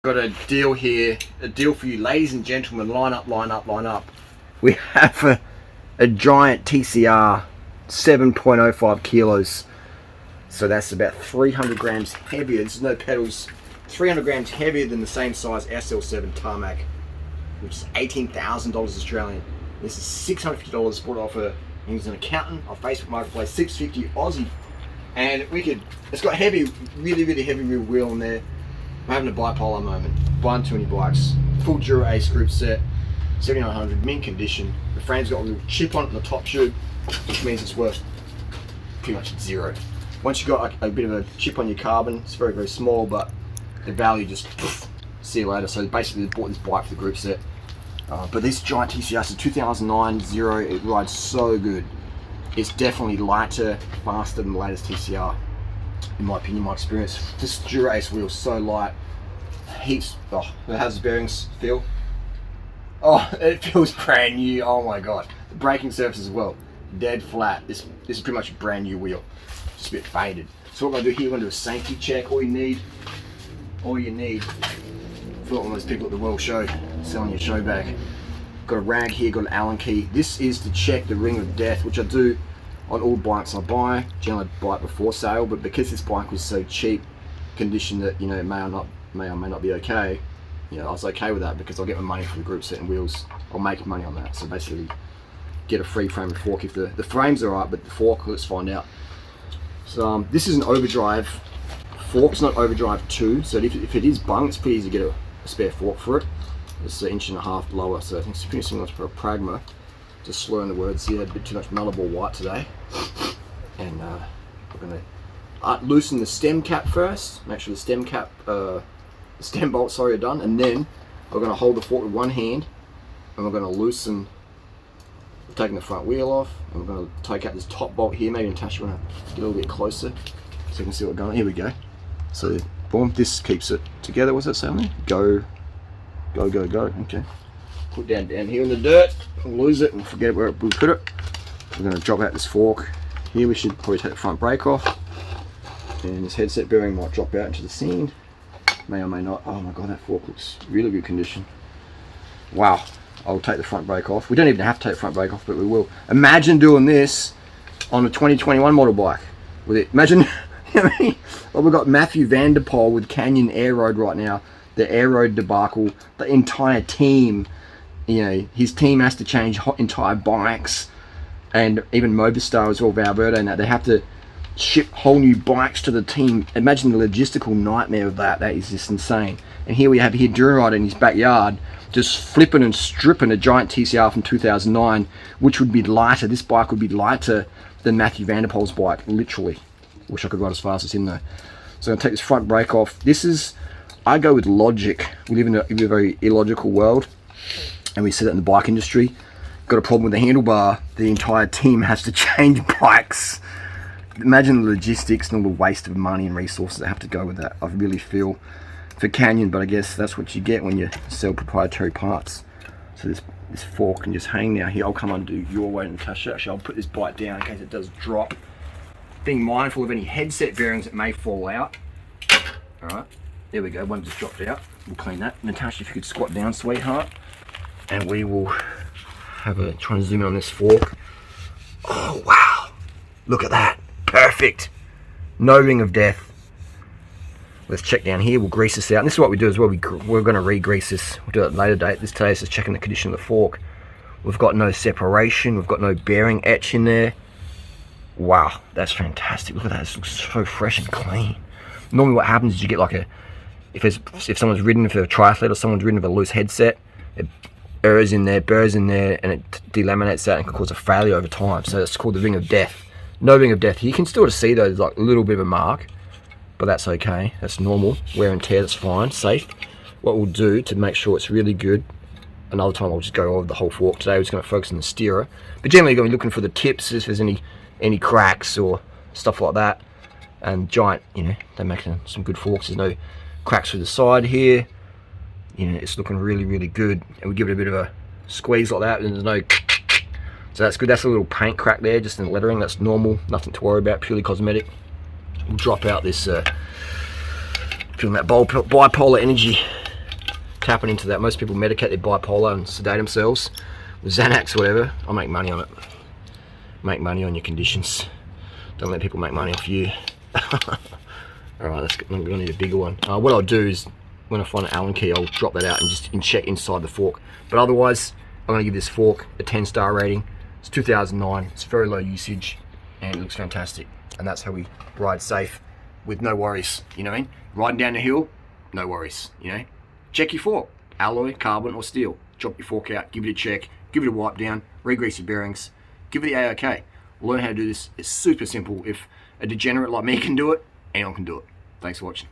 Got a deal here, a deal for you ladies and gentlemen. Line up, line up, line up. We have a giant TCR, 7.05 kilos. So that's about 300 grams heavier. There's no pedals. 300 grams heavier than the same size SL7 tarmac, which is $18,000 Australian. This is $650 bought off a, he's an accountant on Facebook Marketplace, 650 Aussie. And it's got heavy, really heavy rear wheel in there. I'm having a bipolar moment. Buying too many bikes. Full Dura Ace group set, 7900, mint condition. The frame's got a little chip on it in the top tube, which means it's worth pretty much zero. Once you've got a bit of a chip on your carbon, it's very small, but the value just see you later. So basically, they bought this bike for the group set. But this giant TCR, it's a 2009 Zero. It rides so good. It's definitely lighter, faster than the latest TCR. In my opinion, my experience. This Dura Ace wheel is so light. Heaps. Oh, it has the bearings feel. Oh, it feels brand new. Oh my god. The braking surface as well, dead flat. This is pretty much a brand new wheel. Just a bit faded. So what we're gonna do here, we're gonna do a safety check. All you need. For one of those people at the World Show selling your show bag. Got a rag here. Got an Allen key. This is to check the ring of death, which I do on all bikes I buy. Generally I buy it before sale, but because this bike was so cheap, condition that, you know, it may or may not be okay, you know, I was okay with that because I'll get my money for the group set and wheels. I'll make money on that. So basically get a free frame and fork if the frame's alright, but the fork, let's find out. So this is an overdrive fork. It's not overdrive 2, so if it is bung, it's pretty easy to get a spare fork for it. It's 1.5 inches lower, so I think it's pretty similar to a Pragma. Just slurring the words here, a bit too much Malibu white today. And we're going to loosen the stem cap first. Make sure the stem cap, the stem bolts, are done. And then we're going to hold the fork with one hand, and we're going to loosen, taking the front wheel off. And we're going to take out this top bolt here. Maybe Natasha, want to get a little bit closer so you can see what's going on. Here we go. So boom, this keeps it together. What's that say on there? Go. Okay. Put down here in the dirt, lose it and forget where we put it. We're going to drop out this fork. Here we should probably take the front brake off. And this headset bearing might drop out into the sand. May or may not. Oh my god, that fork looks really good condition. Wow. I'll take the front brake off. We don't even have to take the front brake off, but we will. Imagine doing this on a 2021 model bike. With it. Imagine, well, we've got Mathieu van der Poel with Canyon Air Road right now. The Air Road debacle, the entire team, you know, his team has to change entire bikes, and even Movistar as well, Valverde, and that they have to ship whole new bikes to the team. Imagine the logistical nightmare of that. That is just insane. And here we have durianrider in his backyard, just flipping and stripping a giant TCR from 2009, which would be lighter. This bike would be lighter than Mathieu van der Poel's bike, literally. Wish I could ride as fast as him though. So I'm gonna take this front brake off. This is, I go with logic. We live in a very illogical world, and we see that in the bike industry. Got a problem with the handlebar, the entire team has to change bikes. Imagine the logistics and all the waste of money and resources that have to go with that. I really feel for Canyon, but I guess that's what you get when you sell proprietary parts. So this fork can just hang now here. I'll come undo your way, Natasha. Actually, I'll put this bike down in case it does drop. Being mindful of any headset bearings that may fall out. All right. There we go, one just dropped out. We'll clean that. Natasha, if you could squat down, sweetheart. And we will try and zoom in on this fork. Oh, wow. Look at that. Perfect. No ring of death. Let's check down here. We'll grease this out. And this is what we do as well. We're going to re-grease this. We'll do it at a later date. This today is just checking the condition of the fork. We've got no separation. We've got no bearing etch in there. Wow, that's fantastic. Look at that. This looks so fresh and clean. Normally what happens is you get like if someone's ridden with a triathlete or someone's ridden with a loose headset, it burrs in there, and it delaminates that and can cause a failure over time. So it's called the ring of death. No ring of death. You can still see those like a little bit of a mark, but that's okay. That's normal. Wear and tear, that's fine, safe. What we'll do to make sure it's really good, another time I'll just go over the whole fork. Today we're just going to focus on the steerer. But generally you're going to be looking for the tips, if there's any cracks or stuff like that. And Giant, you know, they're making some good forks. There's no cracks through the side here. You know, it's looking really good. And we give it a bit of a squeeze like that, and there's no so that's good. That's a little paint crack there, just in the lettering. That's normal, nothing to worry about, purely cosmetic. We'll drop out this feeling that bipolar energy tapping into that. Most people medicate their bipolar and sedate themselves with Xanax, whatever. I make money on it. Make money on your conditions. Don't let people make money off you. Alright, I'm going to need a bigger one. What I'll do is, when I find an Allen key, I'll drop that out and just check inside the fork. But otherwise, I'm going to give this fork a 10-star rating. It's 2009, it's very low usage, and it looks fantastic. And that's how we ride safe with no worries, you know what I mean? Riding down the hill, no worries, you know? Check your fork, alloy, carbon or steel. Drop your fork out, give it a check, give it a wipe down, re-grease your bearings, give it the A-OK. Learn how to do this. It's super simple. If a degenerate like me can do it, anyone can do it. Thanks for watching.